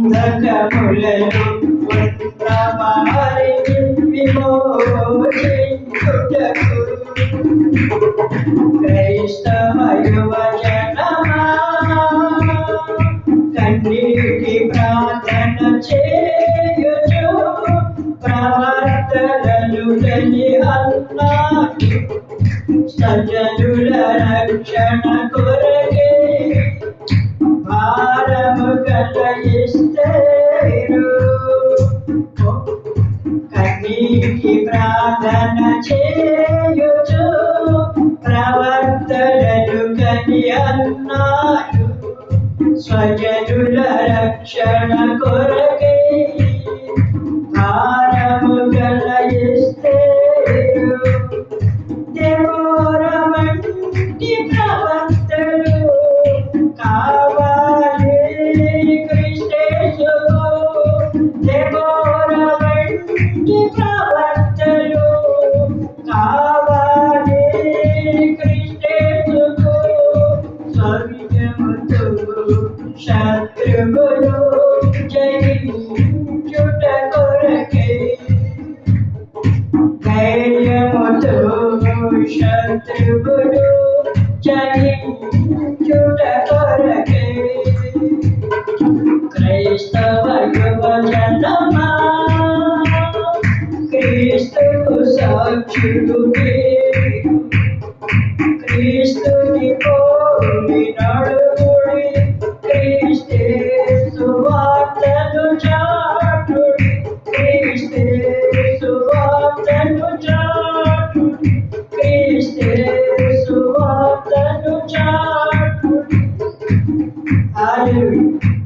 బంధకములను వంద్రమారి విమోచించుటకు క్రైస్తవ యువజనమా కన్నీటి ప్రార్థన చేయుచు ప్రవర్తనలు గని అన్నాడు సజనుల రక్షణ కొరకే భారము కలిగిస్తేరు కన్నీటి ప్రార్థన చేయుచు ప్రవర్తనలు గని అన్నాడు స్వజనుల రక్షణ కొరకే భారము కలిగిస్తేరు దేవోర వంటి ప్రవర్తలు కావాలి క్రిస్టేసుకు దేవోర వంటి ప్రవర్తలు కావాలి క్రిస్టేసుకు స్వర్గముతో శత్రువులు జయించుట కొరకే ధైర్యముతో శత్రువులు జయించుట కొరకే క్రైస్తవ యువజనమా క్రీస్తుకు సాక్షులు క్రీస్తుని పోలి నడుగుడి క్రీస్తే సువార్తను చాటుడి క్రీస్తే సువార్తను చాటుడి క్రీస్తే సువార్తను చాటుడి హల్లెలూయా.